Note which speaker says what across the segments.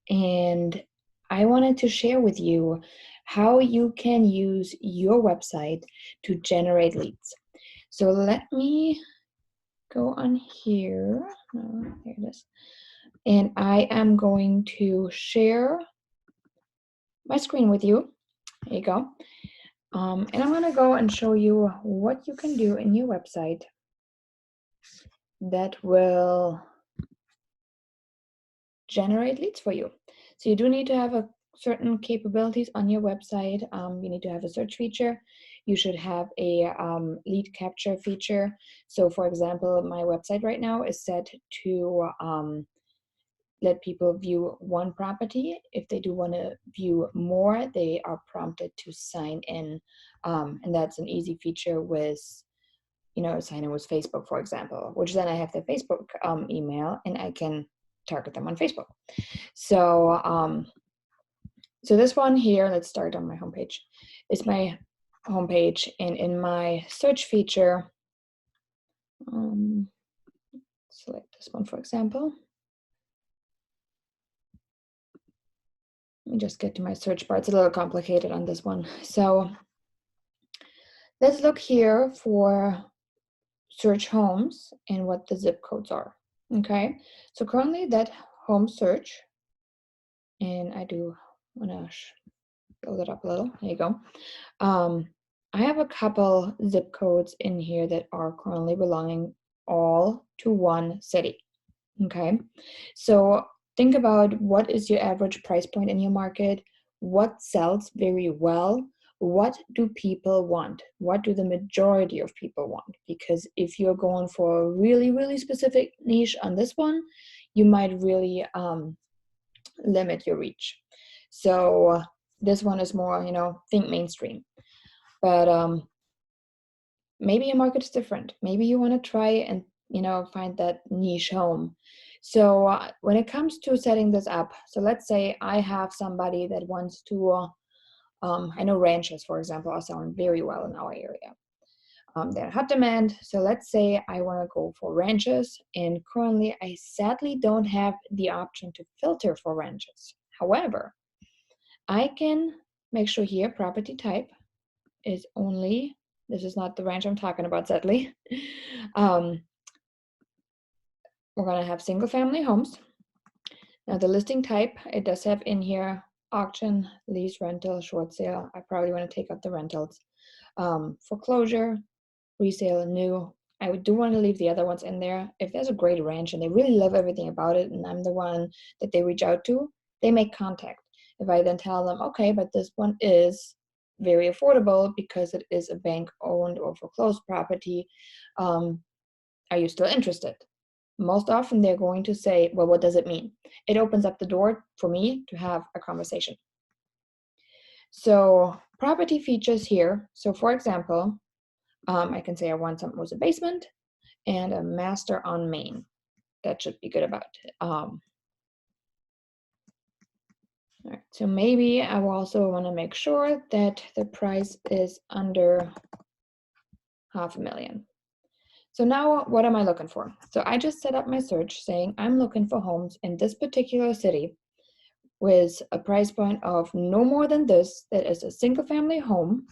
Speaker 1: and I wanted to share with you how you can use your website to generate leads. So let me go on here. Oh, there it is. And I am going to share my screen with you. There you go. And I'm going to go and show you what you can do in your website that will generate leads for you. So you do need to have a certain capabilities on your website. You need to have a search feature. You should have a lead capture feature. So for example, my website right now is set to let people view one property. If they do want to view more, they are prompted to sign in. And that's an easy feature with, sign in with Facebook, for example, which then I have the Facebook email and I can target them on Facebook. So, so this one here, let's start on my homepage, is my homepage. And in my search feature, select this one, for example. Let me just get to my search bar. It's a little complicated on this one. So let's look here for search homes and what the zip codes are. Okay, so currently that home search, and I do want to build it up a little. There you go. I have a couple zip codes in here that are currently belonging all to one city. Okay, so think about what is your average price point in your market, what sells very well, what do people want, what do the majority of people want? Because if you're going for a really, really specific niche on this one, you might really limit your reach. So this one is more, think mainstream. But maybe your market is different. Maybe you want to try and, find that niche home. So when it comes to setting this up, so let's say I have somebody that wants to, I know ranches, for example, are selling very well in our area. They're hot demand. So let's say I want to go for ranches, and currently I sadly don't have the option to filter for ranches. However, I can make sure here property type is only, this is not the ranch I'm talking about, sadly. We're going to have single family homes. Now the listing type, it does have in here auction, lease, rental, short sale. I probably want to take out the rentals. Foreclosure, resale, new. I do want to leave the other ones in there. If there's a great ranch and they really love everything about it and I'm the one that they reach out to, they make contact. If I then tell them, okay, but this one is very affordable because it is a bank-owned or foreclosed property, are you still interested? Most often they're going to say, well, what does it mean? It opens up the door for me to have a conversation. So property features here. So for example, I can say I want something with a basement and a master on main. That should be good about it. All right, so maybe I will also want to make sure that the price is under $500,000. So now what am I looking for? So I just set up my search saying I'm looking for homes in this particular city with a price point of no more than this, that is a single family home,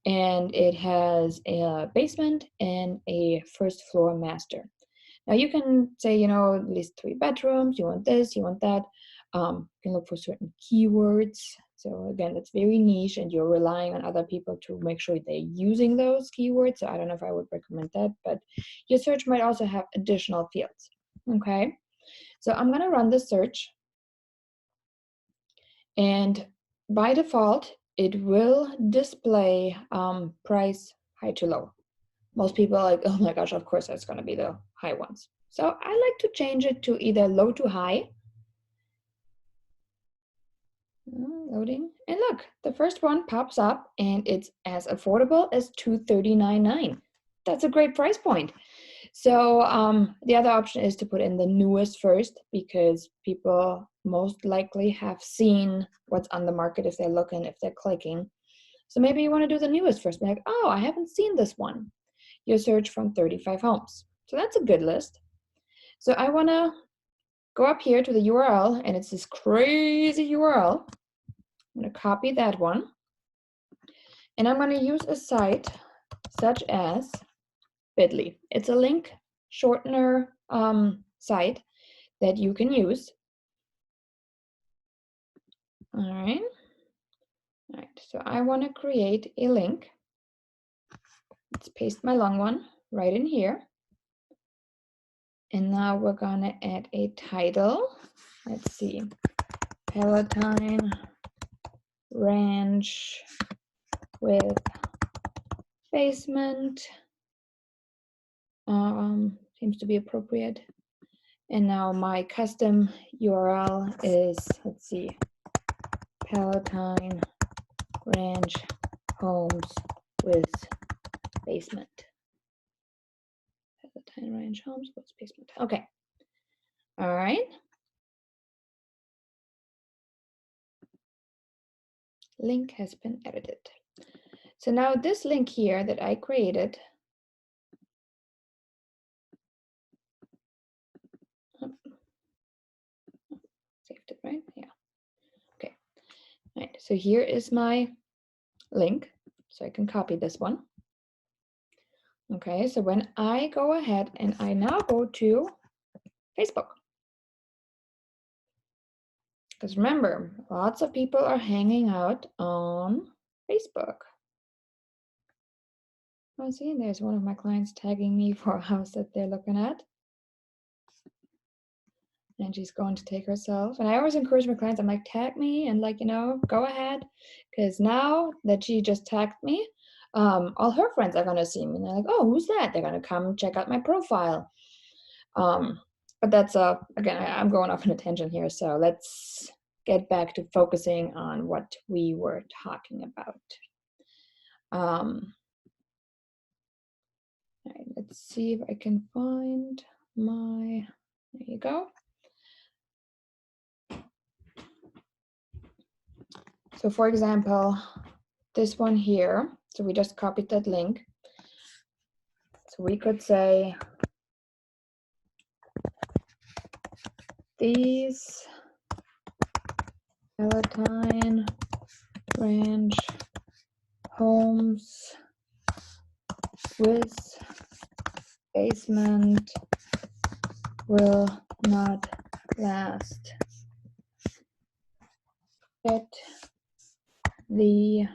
Speaker 1: and it has a basement and a first floor master. Now you can say, at least 3 bedrooms, you want this, you want that. You can look for certain keywords. So again, it's very niche and you're relying on other people to make sure they're using those keywords. So I don't know if I would recommend that, but your search might also have additional fields. Okay, so I'm gonna run the search, and by default, it will display price high to low. Most people are like, oh my gosh, of course that's gonna be the high ones. So I like to change it to either low to high. Loading, and look, the first one pops up and it's as affordable as $239.9. That's a great price point. So the other option is to put in the newest first, because people most likely have seen what's on the market if they're looking, if they're clicking. So maybe you want to do the newest first, like, oh, I haven't seen this one. You search from 35 homes. So that's a good list. So I want to go up here to the URL, and it's this crazy URL. I'm going to copy that one. And I'm going to use a site such as Bitly. It's a link shortener site that you can use. All right. All right. So I want to create a link. Let's paste my long one right in here. And now we're going to add a title. Let's see. Palatine Ranch with basement. Seems to be appropriate. And now my custom URL is, let's see, Palatine Ranch Homes with basement. Palatine Ranch Homes with basement. Okay. All right. Link has been edited. So now this link here that I created, saved it, right? Yeah. Okay. All right. So here is my link. So I can copy this one. Okay. So when I go ahead and I now go to Facebook, because remember, lots of people are hanging out on Facebook. Oh, see, there's one of my clients tagging me for a house that they're looking at. And she's going to take herself. And I always encourage my clients, I'm like, tag me and like, you know, go ahead. Because now that she just tagged me, all her friends are going to see me. And they're like, oh, who's that? They're going to come check out my profile. But that's, again, I'm going off on a tangent here. So let's get back to focusing on what we were talking about. All right, let's see if I can find my, there you go. So for example, this one here, so we just copied that link. So we could say, these Palatine Ranch homes with basement will not last. Get the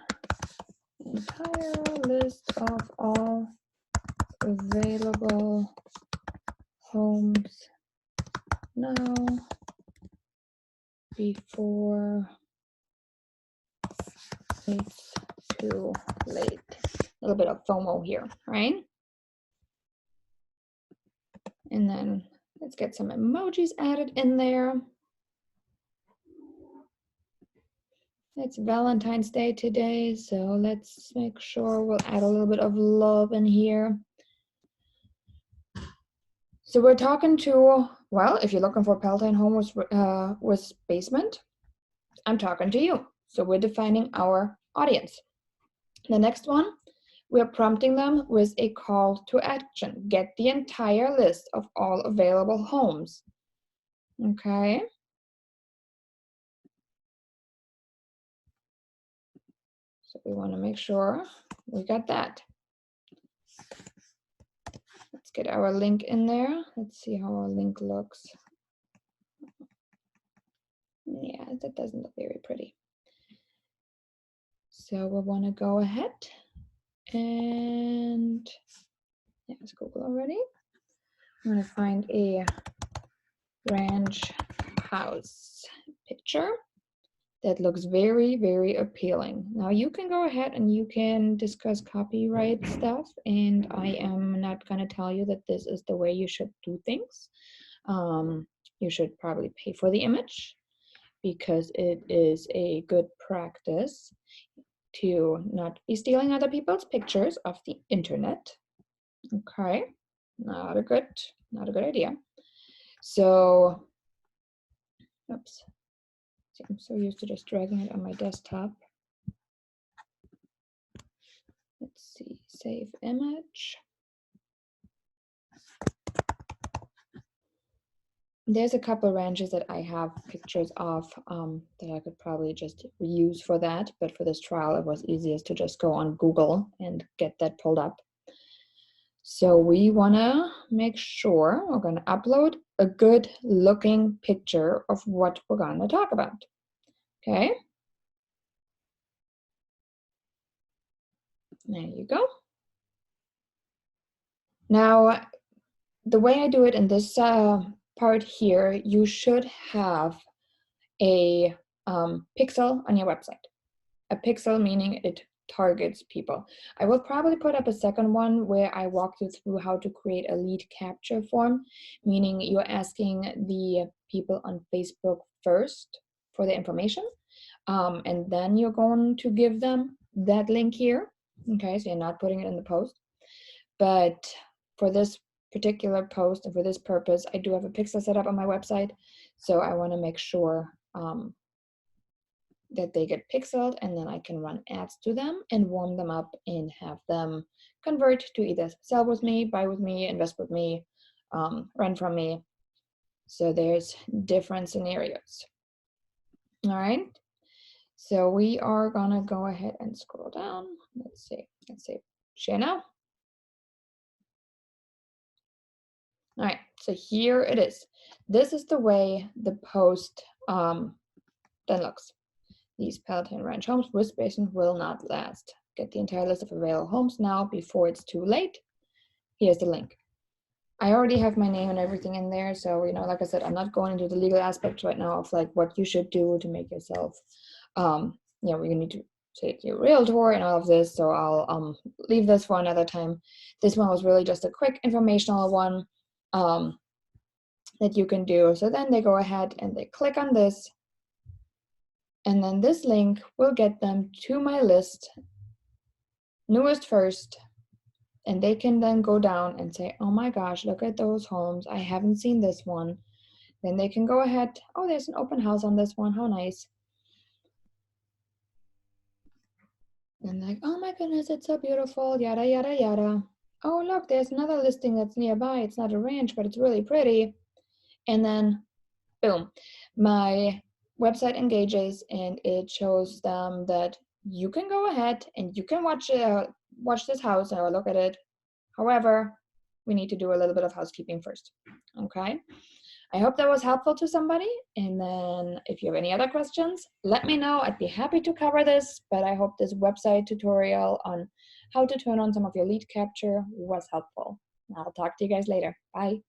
Speaker 1: entire list of all available homes now before it's too late. A little bit of FOMO here, right? And then let's get some emojis added in there. It's Valentine's Day today, so let's make sure we'll add a little bit of love in here. So we're talking to, well, if you're looking for a Palatine home with basement, I'm talking to you. So we're defining our audience. The next one, we're prompting them with a call to action. Get the entire list of all available homes. Okay. So we want to make sure we got that. Let's get our link in there. Let's see how our link looks. Yeah, that doesn't look very pretty. So we want to go ahead and, yeah, it's Google already. I'm going to find a ranch house picture that looks very, very appealing. Now you can go ahead and you can discuss copyright stuff, and I am not going to tell you that this is the way you should do things. You should probably pay for the image because it is a good practice to not be stealing other people's pictures off the internet. Okay, not a good idea. So, oops. See, I'm so used to just dragging it on my desktop. Let's see, save image. There's a couple ranches that I have pictures of that I could probably just reuse for that, but for this trial it was easiest to just go on Google and get that pulled up. So we want to make sure we're going to upload a good looking picture of what we're going to talk about. Okay, there you go. Now, the way I do it in this part here, you should have a pixel on your website. A pixel meaning it targets people. I will probably put up a second one where I walk you through how to create a lead capture form, meaning you're asking the people on Facebook first for the information, and then you're going to give them that link here. Okay, so you're not putting it in the post. But for this particular post and for this purpose, I do have a pixel set up on my website, so I want to make sure that they get pixeled, and then I can run ads to them and warm them up and have them convert to either sell with me, buy with me, invest with me, rent from me. So there's different scenarios. All right. So we are gonna go ahead and scroll down. Let's see. Let's say share now. All right. So here it is. This is the way the post then looks. These Palatine Ranch homes with basement will not last. Get the entire list of available homes now before it's too late. Here's the link. I already have my name and everything in there, so like I said, I'm not going into the legal aspects right now of like what you should do to make yourself, we need to say your realtor and all of this. So I'll leave this for another time. This one was really just a quick informational one that you can do. So then they go ahead and they click on this. And then this link will get them to my list, newest first, and they can then go down and say, oh my gosh, look at those homes. I haven't seen this one. Then they can go ahead, oh, there's an open house on this one. How nice. And like, oh my goodness, it's so beautiful, yada, yada, yada. Oh, look, there's another listing that's nearby. It's not a ranch, but it's really pretty. And then, boom, my website engages and it shows them that you can go ahead and you can watch this house or look at it. However, we need to do a little bit of housekeeping first. Okay. I hope that was helpful to somebody. And then if you have any other questions, let me know. I'd be happy to cover this, but I hope this website tutorial on how to turn on some of your lead capture was helpful. I'll talk to you guys later. Bye.